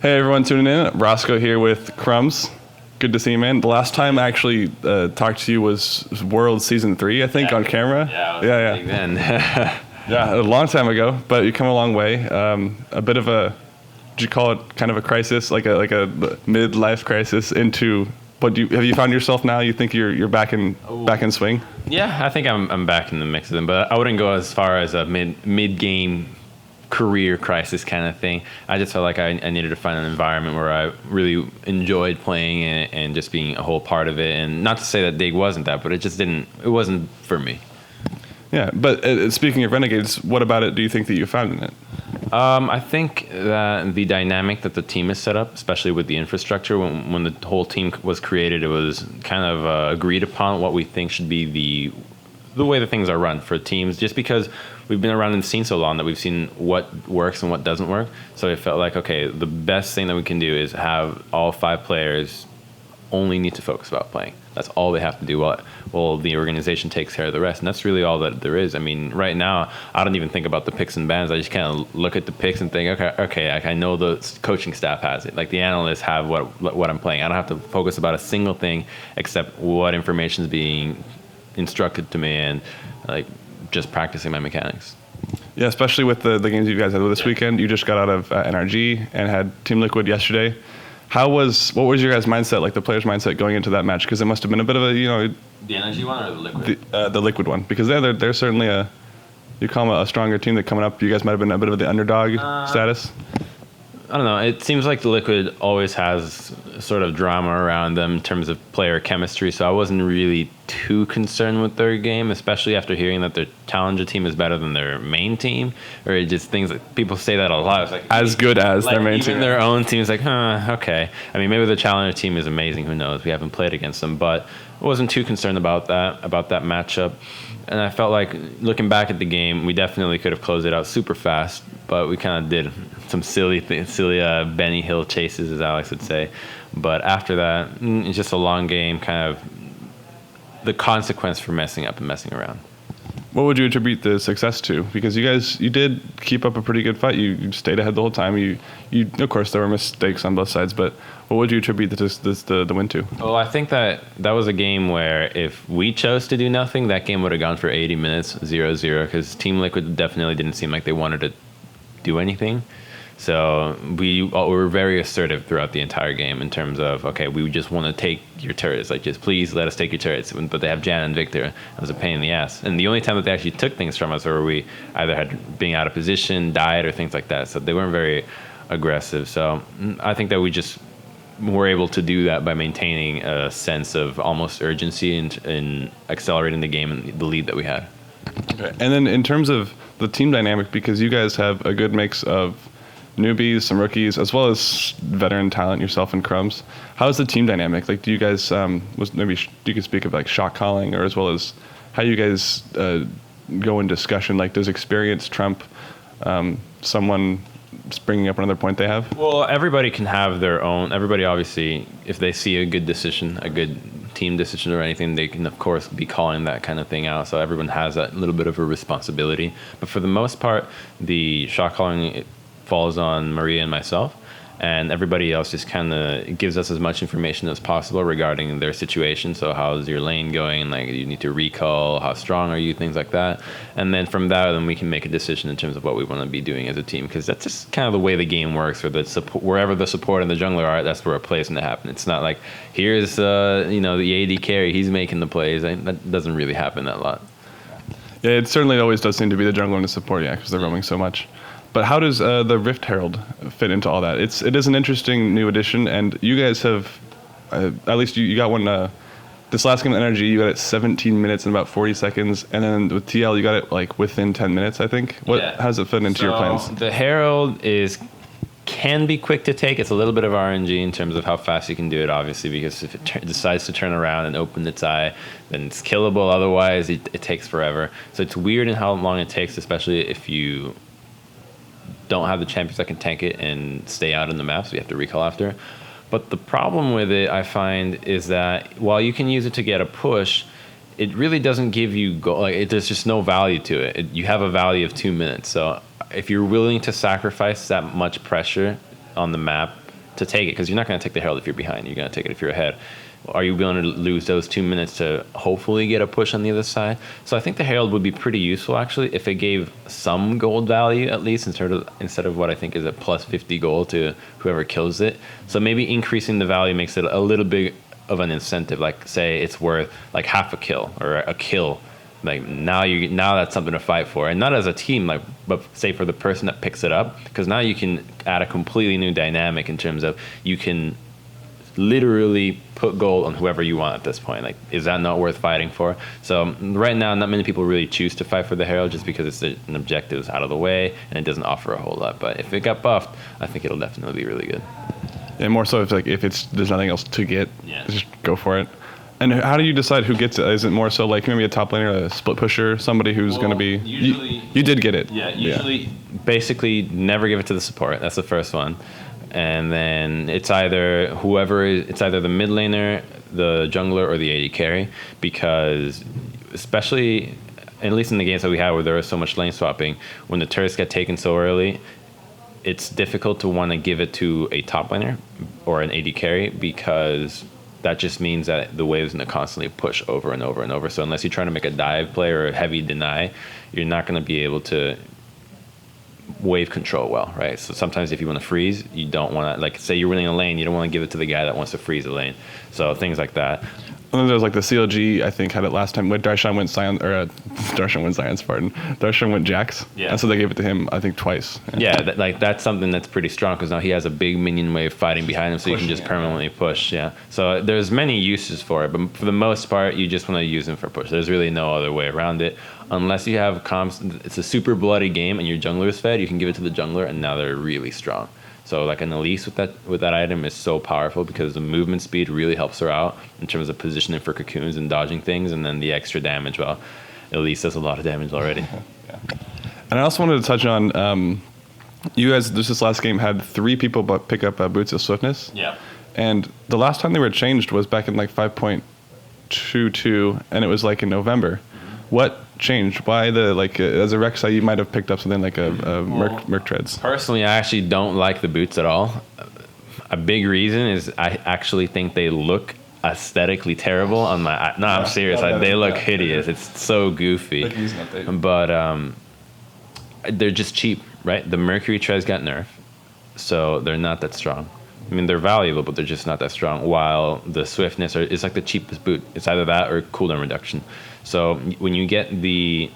Hey everyone tuning in. Roscoe here with Crumbz. Good to see you, man. The last time I actually talked to you was World Season 3, I think, on camera. Yeah. Big then. Yeah, a long time ago, but you come a long way. A bit of a, would you call it kind of a crisis, like a midlife crisis into, have you found yourself now? You think you're back in swing? Yeah, I think I'm back in the mix of them, but I wouldn't go as far as a mid-game career crisis kind of thing. I just felt like I needed to find an environment where I really enjoyed playing and just being a whole part of it. And not to say that Dig wasn't that, but it wasn't for me. Yeah, but speaking of Renegades, what about it do you think that you found in it? I think that the dynamic that the team is set up, especially with the infrastructure, when the whole team was created, it was kind of agreed upon what we think should be the way that things are run for teams, just because we've been around in the scene so long that we've seen what works and what doesn't work. So it felt like, okay, the best thing that we can do is have all 5 players only need to focus about playing. That's all they have to do while the organization takes care of the rest. And that's really all that there is. I mean, right now, I don't even think about the picks and bans. I just kind of look at the picks and think, okay, I know the coaching staff has it. Like the analysts have what I'm playing. I don't have to focus about a single thing except what information is being instructed to me and like just practicing my mechanics. Yeah, especially with the games you guys had this weekend. You just got out of NRG and had Team Liquid yesterday. What was your guys' mindset, like the players' mindset going into that match? Because it must have been a bit of a, The NRG one or the Liquid? The Liquid one, because they're certainly you call them a stronger team that coming up. You guys might have been a bit of the underdog status. I don't know. It seems like the Liquid always has sort of drama around them in terms of player chemistry, so I wasn't really too concerned with their game, especially after hearing that their challenger team is better than their main team, or just things like people say that a lot. It's like as good as their main even team. Their own team is like, okay. I mean, maybe the challenger team is amazing. Who knows? We haven't played against them, but I wasn't too concerned about that matchup. And I felt like looking back at the game, we definitely could have closed it out super fast, but we kind of did some silly Benny Hill chases, as Alex would say. But after that, it's just a long game, kind of the consequence for messing up and messing around. What would you attribute the success to? Because you did keep up a pretty good fight. You stayed ahead the whole time. You of course there were mistakes on both sides, but what would you attribute the win to? Well, I think that was a game where if we chose to do nothing, that game would have gone for 80 minutes, 0-0, because Team Liquid definitely didn't seem like they wanted to do anything. So we were very assertive throughout the entire game in terms of, okay, we just want to take your turrets. Like, just please let us take your turrets. But they have Jan and Victor. It was a pain in the ass. And the only time that they actually took things from us were we either had being out of position, died, or things like that. So they weren't very aggressive. So I think that we just were able to do that by maintaining a sense of almost urgency in accelerating the game and the lead that we had. Okay. And then in terms of the team dynamic, because you guys have a good mix of newbies, some rookies, as well as veteran talent, yourself and Crumbz. How's the team dynamic? Like, do you guys, maybe you could speak of like shot calling, or as well as how you guys go in discussion? Like, does experience trump someone bringing up another point they have? Well, everybody can have their own. Everybody, obviously, if they see a good decision, a good team decision or anything, they can, of course, be calling that kind of thing out. So everyone has that little bit of a responsibility. But for the most part, the shot calling falls on Maria and myself, and everybody else just kind of gives us as much information as possible regarding their situation. So how's your lane going? Like, you need to recall, how strong are you, things like that. And then from that, then we can make a decision in terms of what we want to be doing as a team, because that's just kind of the way the game works. Wherever the support and the jungler are, that's where a play is going to happen. It's not like, here's the AD carry, he's making the plays. That doesn't really happen that lot. Yeah, it certainly always does seem to be the jungler and the support, because they're roaming so much. But how does the Rift Herald fit into all that? It is an interesting new addition, and you guys have, at least you got one, this last game of NRG, you got it 17 minutes and about 40 seconds, and then with TL, you got it like within 10 minutes, I think. How does it fit into your plans? The Herald can be quick to take. It's a little bit of RNG in terms of how fast you can do it, obviously, because if it decides to turn around and open its eye, then it's killable. Otherwise, it takes forever. So it's weird in how long it takes, especially if you don't have the champions that can tank it and stay out in the map, so you have to recall after. But the problem with it, I find, is that while you can use it to get a push, it really doesn't give you there's just no value to it. You have a value of 2 minutes. So if you're willing to sacrifice that much pressure on the map to take it, because you're not going to take the Herald if you're behind. You're going to take it if you're ahead. Are you willing to lose those 2 minutes to hopefully get a push on the other side? So I think the Herald would be pretty useful, actually, if it gave some gold value, at least, instead of what I think is a plus 50 gold to whoever kills it. So maybe increasing the value makes it a little bit of an incentive. Like, say it's worth like half a kill or a kill. Like now that's something to fight for, and not as a team, like, but say for the person that picks it up, because now you can add a completely new dynamic in terms of you can literally put gold on whoever you want at this point. Like, is that not worth fighting for? So right now, not many people really choose to fight for the Herald just because it's an objective is out of the way and it doesn't offer a whole lot. But if it got buffed, I think it'll definitely be really good. And more so if there's nothing else to get, just go for it. And how do you decide who gets it? Is it more so like maybe a top laner, a split pusher, somebody who's going to be... Usually, you did get it. Yeah, usually basically never give it to the support. That's the first one. And then it's either the mid laner, the jungler, or the AD carry, because especially, at least in the games that we had where there was so much lane swapping, when the turrets get taken so early, it's difficult to want to give it to a top laner or an AD carry, because that just means that the wave is going to constantly push over and over and over. So unless you're trying to make a dive play or a heavy deny, you're not going to be able to wave control well, right? So sometimes if you want to freeze, you don't want to, like, say you're winning a lane, you don't want to give it to the guy that wants to freeze a lane. So things like that. And then there's like the CLG, I think, had it last time when Darshan went Scion, or Darshan went Science, pardon. Darshan went Jax. Yeah. And so they gave it to him, I think, twice. Yeah, that's something that's pretty strong, because now he has a big minion wave fighting behind him, so you can just permanently push, yeah. So there's many uses for it, but for the most part, you just want to use him for push. There's really no other way around it. Unless you have comms, it's a super bloody game and your jungler is fed, you can give it to the jungler, and now they're really strong. So like an Elise with that item is so powerful, because the movement speed really helps her out in terms of positioning for cocoons and dodging things, and then the extra damage. Well, Elise does a lot of damage already. Yeah. And I also wanted to touch on, you guys, this last game had 3 people pick up Boots of Swiftness. Yeah. And the last time they were changed was back in like 5.22, and it was like in November. What changed? Why as a Rek'Sai, you might have picked up something like a Merc Treads. Personally, I actually don't like the boots at all. A big reason is I actually think they look aesthetically terrible on my... No, I'm serious. They look hideous. It's so goofy. But they're just cheap, right? The Mercury Treads got nerfed, so they're not that strong. I mean, they're valuable, but they're just not that strong. While the Swiftness is like the cheapest boot. It's either that or cooldown reduction. So when you get the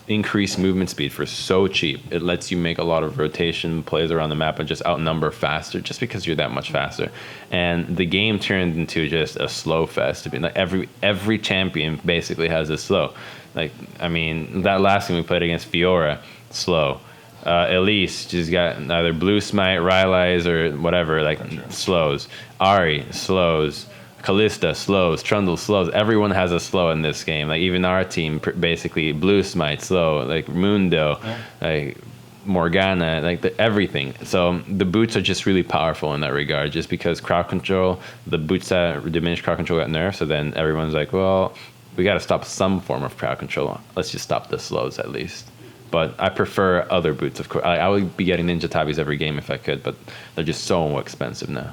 increased movement speed for so cheap, it lets you make a lot of rotation plays around the map and just outnumber faster, just because you're that much faster. And the game turned into just a slow fest. I mean, like every champion basically has a slow. Like, I mean, that last game we played against Fiora, slow. Elise just got either Blue Smite, Rylai's, or whatever, like slows. Ari slows. Callista slows. Trundle slows. Everyone has a slow in this game. Like, even our team, basically Blue Smite slow. Like Mundo, like Morgana, like everything. So the boots are just really powerful in that regard. Just because crowd control, the boots that diminished crowd control got nerfed. So then everyone's like, well, we got to stop some form of crowd control. Let's just stop the slows at least. But I prefer other boots, of course. I would be getting Ninja Tabis every game if I could, but they're just so expensive now.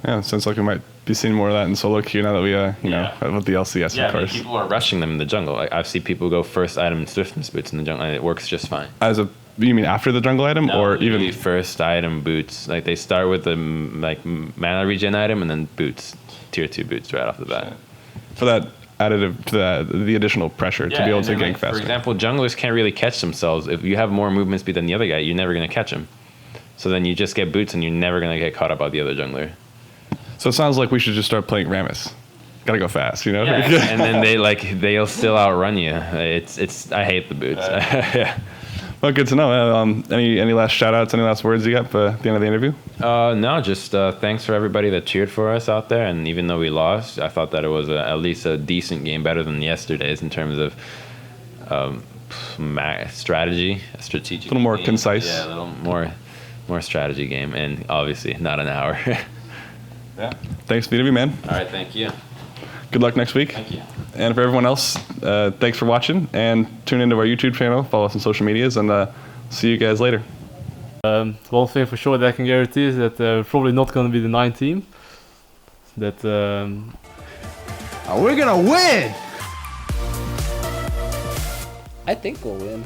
Yeah, it sounds like we might be seeing more of that in solo queue now that we, know, with the LCS, of course. Yeah, people are rushing them in the jungle. I've seen people go first item in Swiftness boots in the jungle, and it works just fine. You mean after the jungle item, or even first item boots? Like, they start with the mana regen item, and then boots, tier 2 boots right off the bat. For that additive to the additional pressure to be able to gank faster. For example, junglers can't really catch themselves. If you have more movement speed than the other guy, you're never going to catch him. So then you just get boots, and you're never going to get caught up by the other jungler. So it sounds like we should just start playing Rammus. Gotta go fast, you know? Yeah, and then they'll still outrun you. It's I hate the boots. Yeah. Well, good to know. Any last shout-outs, any last words you got for the end of the interview? No, just thanks for everybody that cheered for us out there. And even though we lost, I thought that it was at least a decent game, better than yesterday's in terms of strategic. A little more game. concise. Yeah, a little more strategy game, and obviously not an hour. Yeah. Thanks for the interview, man. All right, thank you. Good luck next week. Thank you. And for everyone else, thanks for watching, and tune into our YouTube channel, follow us on social medias, and see you guys later. One thing for sure that I can guarantee is that we're probably not going to be the 9 team. That We're gonna win! I think we'll win.